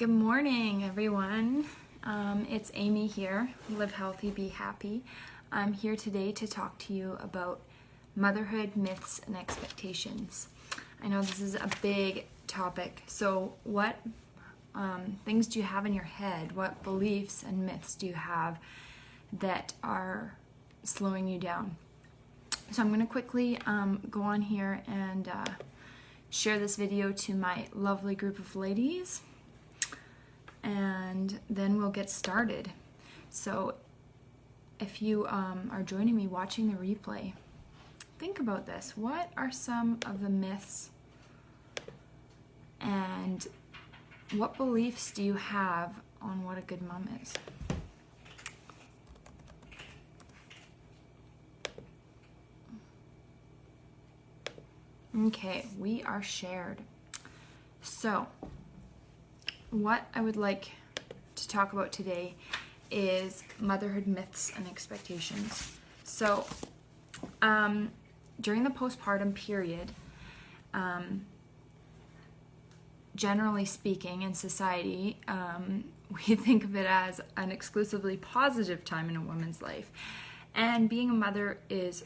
Good morning, everyone. It's Amy here. Live healthy, be happy. I'm here today to talk to you about motherhood myths and expectations. I know this is a big topic. So, what things do you have in your head? What beliefs and myths do you have that are slowing you down? So, I'm going to quickly go on here and share this video to my lovely group of ladies, and then we'll get started. So if you are joining me watching the replay, think about this. What are some of the myths and what beliefs do you have on what a good mom is? Okay, we are shared. So what I would like to talk about today is motherhood myths and expectations. So, during the postpartum period, generally speaking, in society, we think of it as an exclusively positive time in a woman's life. And being a mother is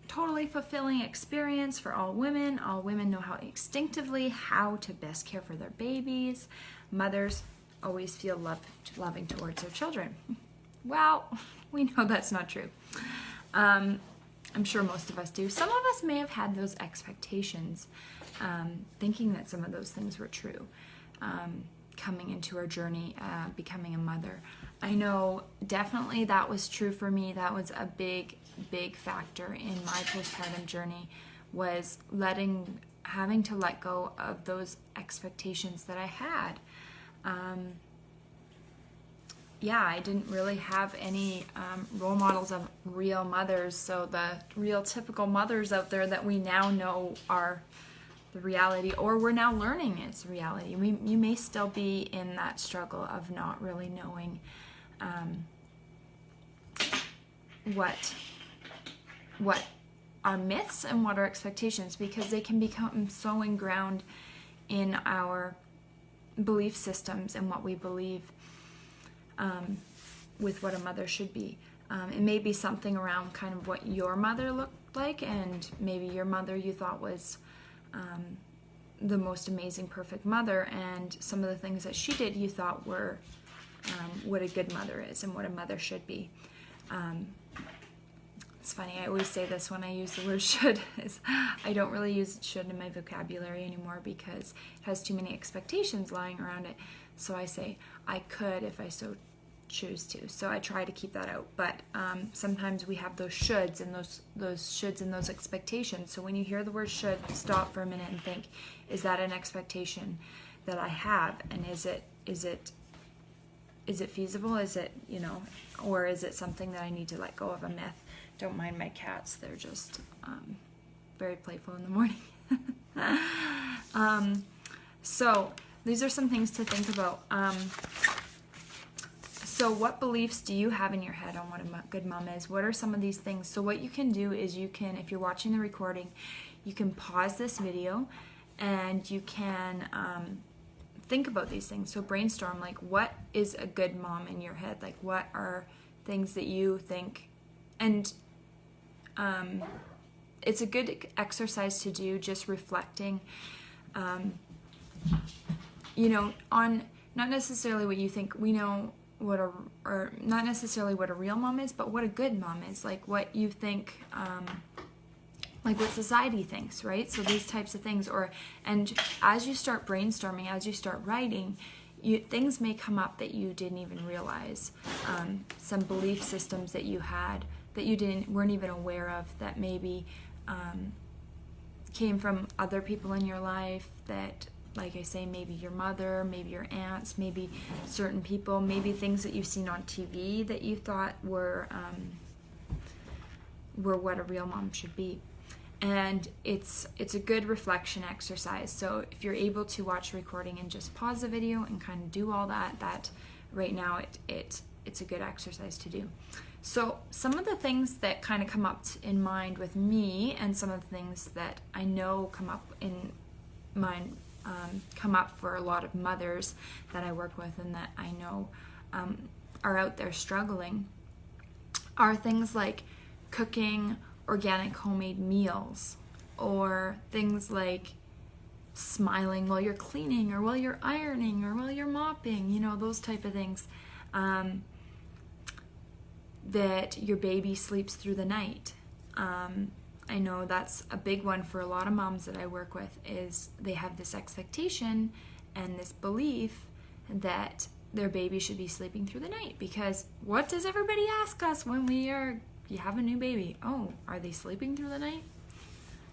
totally fulfilling experience for all women. All women know how instinctively how to best care for their babies. Mothers always feel loving towards their children. Well, we know that's not true. I'm sure most of us do. Some of us may have had those expectations, thinking that some of those things were true, coming into our journey, becoming a mother. I know definitely that was true for me. That was a big factor in my postpartum journey, was having to let go of those expectations that I had. I didn't really have any role models of real mothers, so the real typical mothers out there that we now know are the reality, or we're now learning is reality. You may still be in that struggle of not really knowing what are myths and what are expectations, because they can become so ingrained in our belief systems and what we believe with what a mother should be. It may be something around kind of what your mother looked like, and maybe your mother you thought was the most amazing, perfect mother, and some of the things that she did you thought were what a good mother is and what a mother should be. It's funny, I always say this when I use the word should, is I don't really use should in my vocabulary anymore because it has too many expectations lying around it. So I say I could if I so choose to. So I try to keep that out. But sometimes we have those shoulds and those shoulds and those expectations. So when you hear the word should, stop for a minute and think, is that an expectation that I have? And is it feasible? Is it, or is it something that I need to let go of? A myth? Don't mind my cats, they're just very playful in the morning. So these are some things to think about. So what beliefs do you have in your head on what a good mom is? What are some of these things? So what you can do is you can, if you're watching the recording, you can pause this video and you can think about these things. So brainstorm, like, what is a good mom in your head? Like, what are things that you think? And it's a good exercise to do, just reflecting, on not necessarily what you think. We know or not necessarily what a real mom is, but what a good mom is, like what you think, like what society thinks, right? So these types of things, and as you start brainstorming, as you start writing, things may come up that you didn't even realize, some belief systems that you had that you weren't even aware of, that maybe came from other people in your life, that, like I say, maybe your mother, maybe your aunts, maybe certain people, maybe things that you've seen on TV that you thought were what a real mom should be. And it's a good reflection exercise. So if you're able to watch a recording and just pause the video and kind of do all that right now, it's a good exercise to do. So some of the things that kind of come up in mind with me, and some of the things that I know come up in mind come up for a lot of mothers that I work with and that I know are out there struggling are things like cooking organic homemade meals, or things like smiling while you're cleaning or while you're ironing or while you're mopping, you know, those type of things. That your baby sleeps through the night. I know that's a big one for a lot of moms that I work with, is they have this expectation and this belief that their baby should be sleeping through the night, because what does everybody ask us when you have a new baby? Oh, are they sleeping through the night?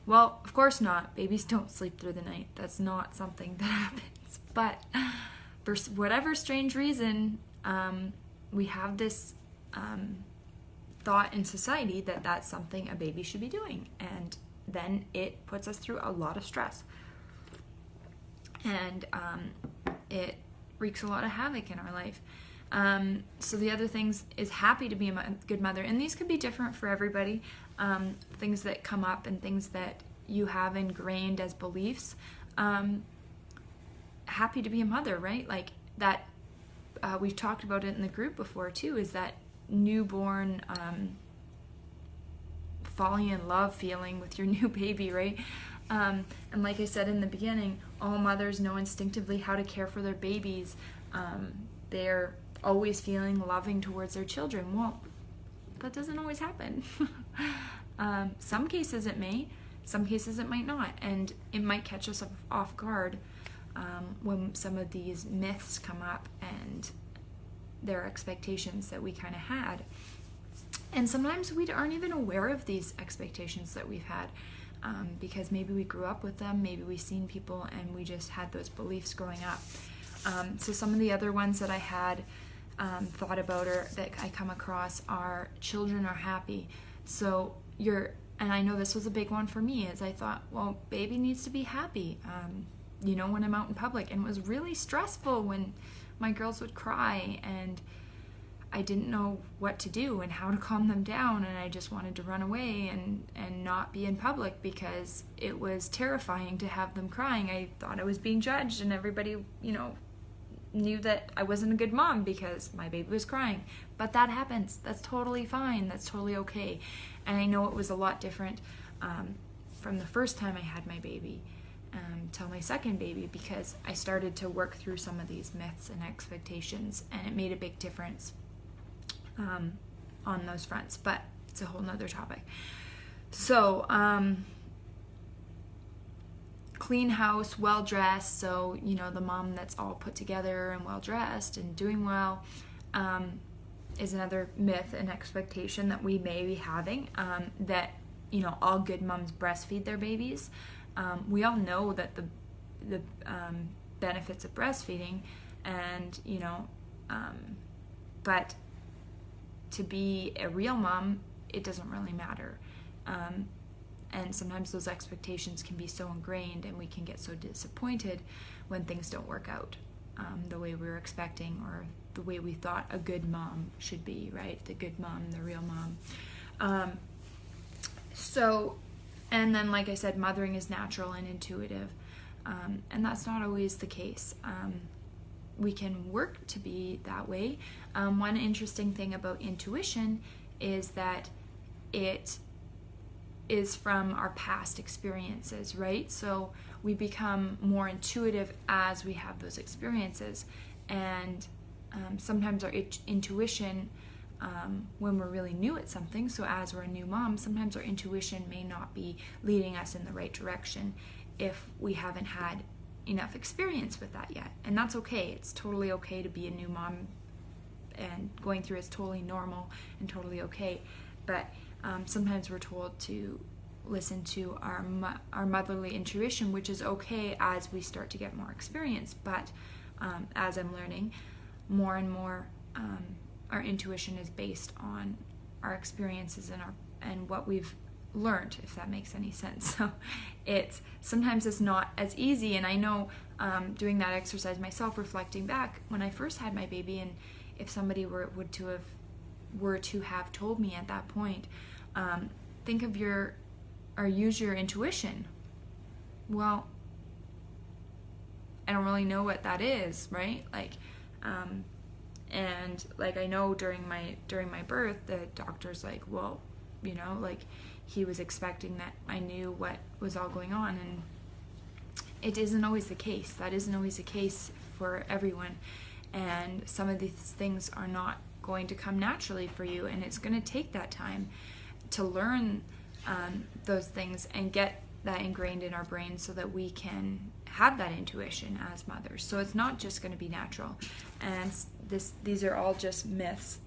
Well, of course not. Babies don't sleep through the night. That's not something that happens. But for whatever strange reason, we have this thought in society that that's something a baby should be doing. And then it puts us through a lot of stress. And it wreaks a lot of havoc in our life. So the other things is happy to be a good mother. And these could be different for everybody. Things that come up and things that you have ingrained as beliefs. Happy to be a mother, right? Like that, we've talked about it in the group before too, is that newborn falling in love feeling with your new baby, right? And like I said in the beginning, all mothers know instinctively how to care for their babies. They're always feeling loving towards their children. Well, that doesn't always happen. Some cases it may, some cases it might not, and it might catch us off guard when some of these myths come up and their expectations that we kind of had. And sometimes we aren't even aware of these expectations that we've had, because maybe we grew up with them, maybe we've seen people and we just had those beliefs growing up. So some of the other ones that I had thought about or that I come across are children are happy. So and I know this was a big one for me, is I thought, well, baby needs to be happy. When I'm out in public, and it was really stressful when my girls would cry and I didn't know what to do and how to calm them down, and I just wanted to run away and not be in public because it was terrifying to have them crying. I thought I was being judged and everybody, knew that I wasn't a good mom because my baby was crying. But that happens. That's totally fine. That's totally okay. And I know it was a lot different from the first time I had my baby till my second baby, because I started to work through some of these myths and expectations, and it made a big difference on those fronts. But it's a whole nother topic. So clean house, well dressed, so the mom that's all put together and well dressed and doing well is another myth and expectation that we may be having, that all good moms breastfeed their babies. We all know that the benefits of breastfeeding, and but to be a real mom, it doesn't really matter. And sometimes those expectations can be so ingrained, and we can get so disappointed when things don't work out the way we were expecting, or the way we thought a good mom should be, right? The good mom, the real mom. And then, like I said, mothering is natural and intuitive, and that's not always the case. We can work to be that way. One interesting thing about intuition is that it is from our past experiences, right? So we become more intuitive as we have those experiences, and sometimes our intuition, when we're really new at something, so as we're a new mom, sometimes our intuition may not be leading us in the right direction if we haven't had enough experience with that yet. And that's okay. It's totally okay to be a new mom, and going through it's totally normal and totally okay. But sometimes we're told to listen to our motherly intuition, which is okay as we start to get more experience. But as I'm learning more and more, our intuition is based on our experiences and what we've learned, if that makes any sense. So sometimes it's not as easy. And I know doing that exercise myself, reflecting back when I first had my baby, and if somebody were to have told me at that point, think of use your intuition. Well, don't really know what that is, right? Like, and like, I know during my birth, the doctor's like, well, you know, like, he was expecting that I knew what was all going on, and it isn't always the case. That isn't always the case for everyone, and some of these things are not going to come naturally for you, and it's going to take that time to learn those things and get that ingrained in our brains so that we can have that intuition as mothers. So it's not just going to be natural, and these are all just myths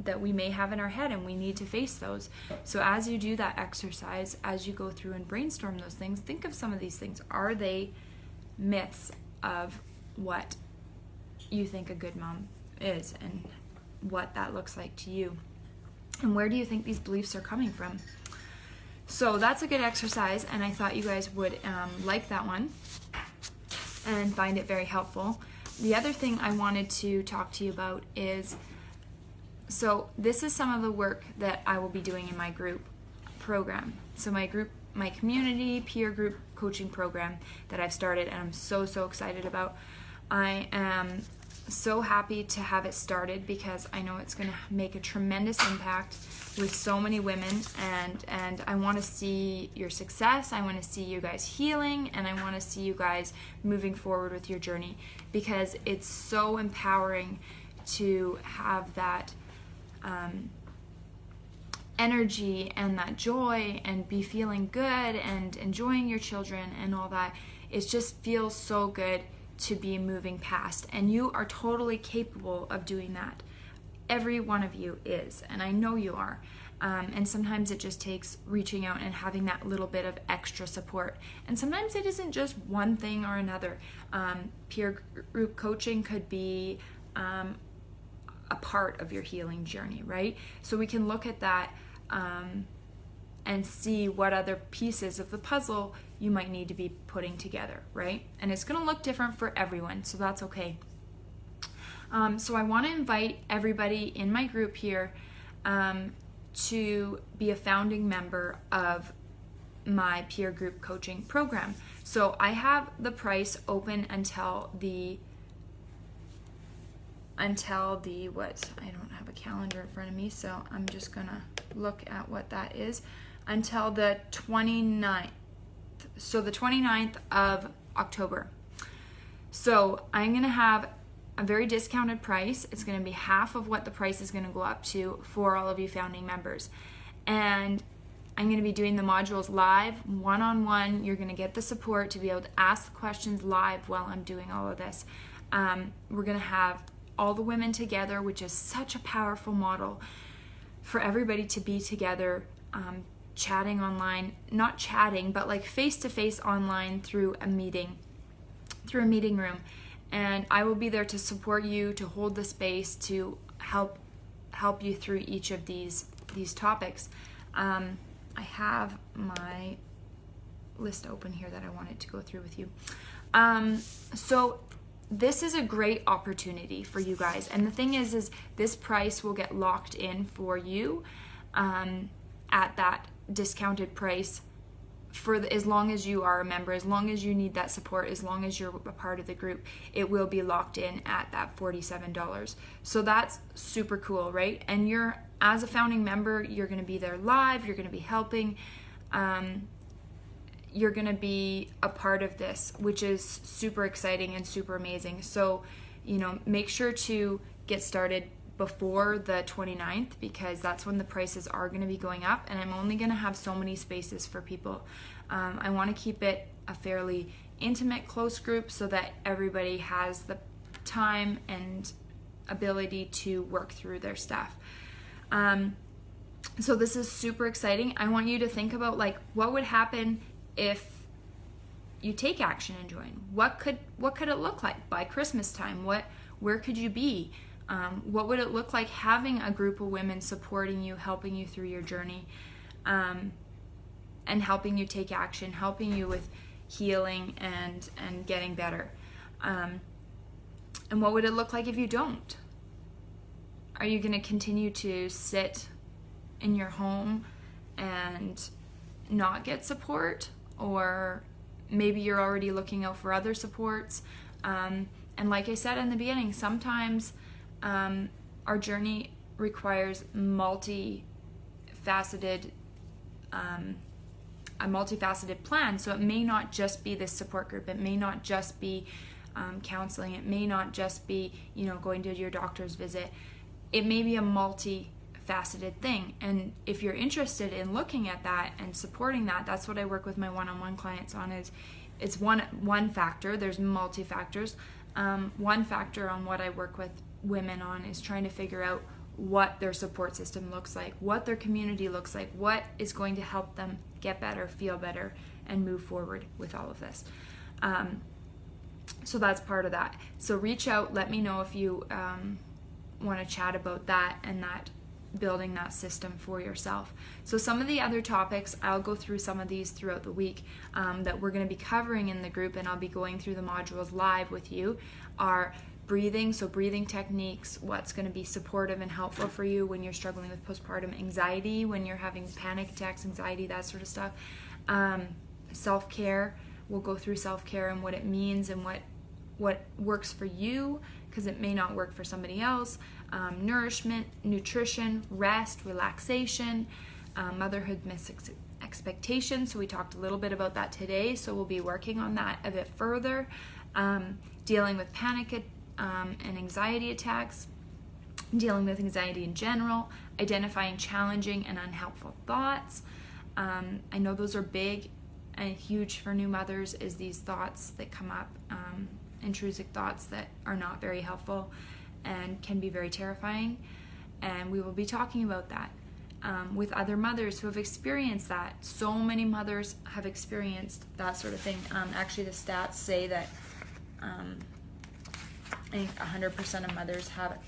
that we may have in our head, and we need to face those. So as you do that exercise, as you go through and brainstorm those things, think of some of these things. Are they myths of what you think a good mom is and what that looks like to you? And where do you think these beliefs are coming from? So that's a good exercise, and I thought you guys would like that one and find it very helpful. The other thing I wanted to talk to you about is, so this is some of the work that I will be doing in my group program. So my community peer group coaching program that I've started, and I'm so excited about. I am so happy to have it started because I know it's going to make a tremendous impact with so many women, and I want to see your success. I want to see you guys healing, and I want to see you guys moving forward with your journey, because it's so empowering to have that energy and that joy and be feeling good and enjoying your children and all that. It just feels so good to be moving past, and you are totally capable of doing that. Every one of you is, and I know you are. And sometimes it just takes reaching out and having that little bit of extra support. And sometimes it isn't just one thing or another. Peer group coaching could be a part of your healing journey, right? So we can look at that and see what other pieces of the puzzle you might need to be putting together, right? And it's going to look different for everyone, so that's okay. So I want to invite everybody in my group here to be a founding member of my peer group coaching program. So I have the price open until the what? I don't have a calendar in front of me, so I'm just gonna look at what that is. Until the 29th. So the 29th of October. So I'm gonna have a very discounted price. It's going to be half of what the price is going to go up to for all of you founding members. And I'm going to be doing the modules live, one-on-one. You're going to get the support to be able to ask the questions live while I'm doing all of this. We're going to have all the women together, which is such a powerful model for everybody to be together, chatting online, not chatting, but like face-to-face online through a meeting room. And I will be there to support you, to hold the space, to help you through each of these topics. I have my list open here that I wanted to go through with you. So this is a great opportunity for you guys. And the thing is this price will get locked in for you at that discounted price for as long as you are a member, as long as you need that support, as long as you're a part of the group. It will be locked in at that $47. So that's super cool, right? And you're, as a founding member, you're going to be there live, you're going to be helping, you're going to be a part of this, which is super exciting and super amazing. So, you know, make sure to get started before the 29th, because that's when the prices are going to be going up, and I'm only going to have so many spaces for people. I want to keep it a fairly intimate, close group so that everybody has the time and ability to work through their stuff. So this is super exciting. I want you to think about, like, what would happen if you take action and join? What could it look like by Christmas time? Where could you be? What would it look like having a group of women supporting you, helping you through your journey, and helping you take action, helping you with healing and getting better? And what would it look like if you don't? Are you going to continue to sit in your home and not get support? Or maybe you're already looking out for other supports. And like I said in the beginning, sometimes our journey requires a multifaceted plan. So it may not just be this support group. It may not just be counseling. It may not just be, going to your doctor's visit. It may be a multifaceted thing. And if you're interested in looking at that and supporting that, that's what I work with my one-on-one clients on. It's one factor. There's multi-factors. One factor on what I work with women on is trying to figure out what their support system looks like, what their community looks like, what is going to help them get better, feel better, and move forward with all of this. So that's part of that. So reach out, let me know if you want to chat about that and that building that system for yourself. So some of the other topics, I'll go through some of these throughout the week that we're going to be covering in the group, and I'll be going through the modules live with you, are breathing, so breathing techniques, what's going to be supportive and helpful for you when you're struggling with postpartum anxiety, when you're having panic attacks, anxiety, that sort of stuff. Self-care, we'll go through self-care and what it means and what works for you, because it may not work for somebody else. Nourishment, nutrition, rest, relaxation, motherhood myths, expectations. So we talked a little bit about that today, so we'll be working on that a bit further. Dealing with panic and anxiety attacks, dealing with anxiety in general, identifying challenging and unhelpful thoughts. I know those are big and huge for new mothers, is these thoughts that come up, intrusive thoughts that are not very helpful and can be very terrifying. And we will be talking about that with other mothers who have experienced that. So many mothers have experienced that sort of thing. Actually, the stats say that I think 100% of mothers have it.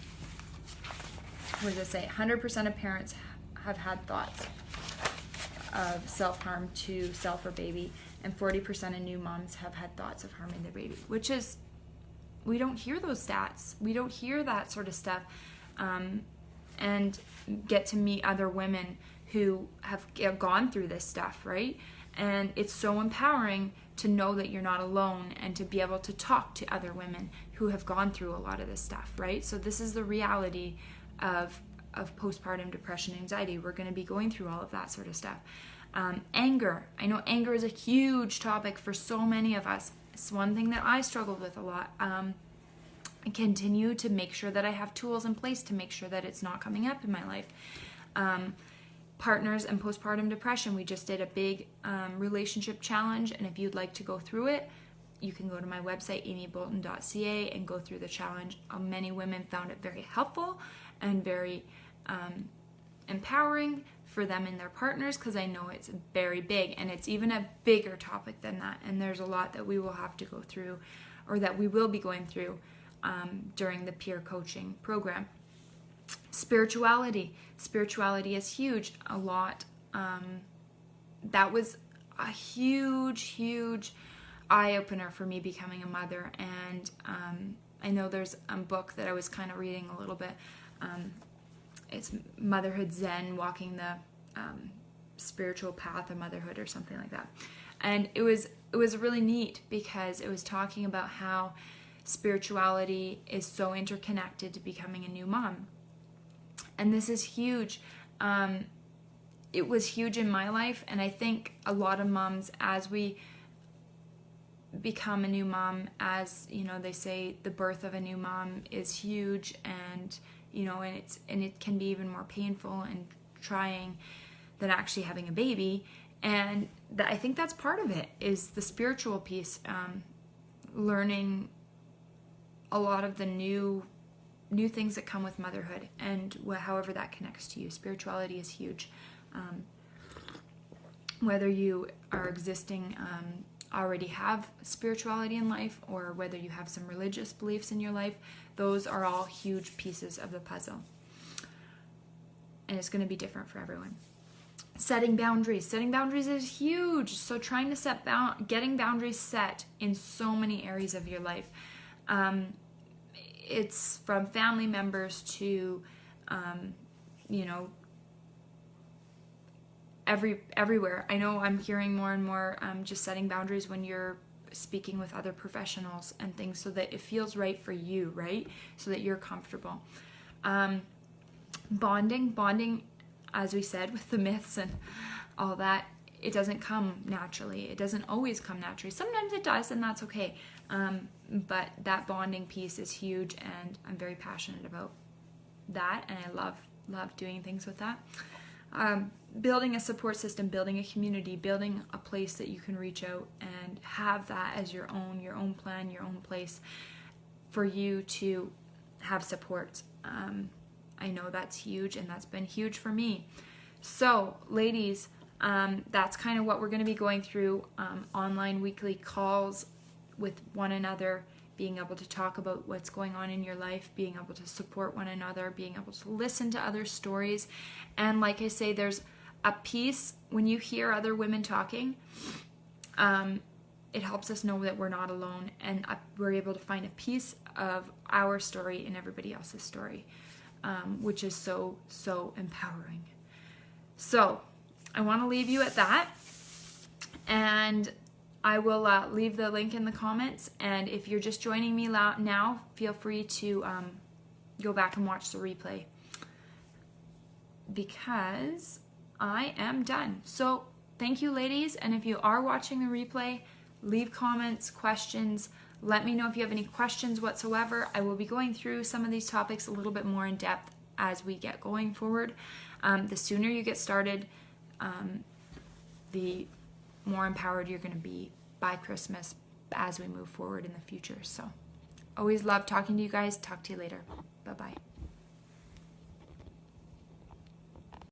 What does it say? 100% of parents have had thoughts of self-harm to self or baby, and 40% of new moms have had thoughts of harming their baby, which is, we don't hear those stats. We don't hear that sort of stuff, and get to meet other women who have gone through this stuff, right? And it's so empowering to know that you're not alone and to be able to talk to other women who have gone through a lot of this stuff, right? So this is the reality of postpartum depression and anxiety. We're going to be going through all of that sort of stuff. Anger. I know anger is a huge topic for so many of us. It's one thing that I struggled with a lot. I continue to make sure that I have tools in place to make sure that it's not coming up in my life. Partners and postpartum depression. We just did a big relationship challenge, and if you'd like to go through it, you can go to my website, amybolton.ca, and go through the challenge. Many women found it very helpful and very empowering for them and their partners, because I know it's very big, and it's even a bigger topic than that, and there's a lot that we will have to go through, or that we will be going through during the peer coaching program. Spirituality is huge. A lot. That was a huge eye-opener for me becoming a mother, and I know there's a book that I was kind of reading a little bit. It's Motherhood Zen, Walking the Spiritual Path of Motherhood, or something like that. And it was really neat, because it was talking about how spirituality is so interconnected to becoming a new mom. And this is huge. It was huge in my life, and I think a lot of moms, as we become a new mom, as they say, the birth of a new mom is huge, and and it can be even more painful and trying than actually having a baby. And I think that's part of it, is the spiritual piece, learning a lot of the new things that come with motherhood, and however that connects to you. Spirituality is huge. Whether you are existing, already have spirituality in life, or whether you have some religious beliefs in your life, those are all huge pieces of the puzzle. And it's going to be different for everyone. Setting boundaries is huge. So trying to getting boundaries set in so many areas of your life. It's from family members to, everywhere. I know I'm hearing more and more just setting boundaries when you're speaking with other professionals and things, so that it feels right for you, right? So that you're comfortable. Bonding, as we said, with the myths and all that, it doesn't come naturally. It doesn't always come naturally. Sometimes it does, and that's okay. But that bonding piece is huge, and I'm very passionate about that, and I love doing things with that. Building a support system, building a community, building a place that you can reach out and have that as your own plan, your own place for you to have support. I know that's huge, and that's been huge for me. So, ladies, that's kind of what we're going to be going through, online weekly calls with one another, being able to talk about what's going on in your life, being able to support one another, being able to listen to other stories. And like I say, there's a piece when you hear other women talking, it helps us know that we're not alone, and we're able to find a piece of our story in everybody else's story, which is so empowering. So I want to leave you at that, and I will leave the link in the comments. And if you're just joining me now, feel free to go back and watch the replay, because I am done. So thank you, ladies. And if you are watching the replay, leave comments, questions. Let me know if you have any questions whatsoever. I will be going through some of these topics a little bit more in depth as we get going forward. The sooner you get started, the more empowered you're going to be by Christmas as we move forward in the future. So always love talking to you guys. Talk to you later. Bye-bye.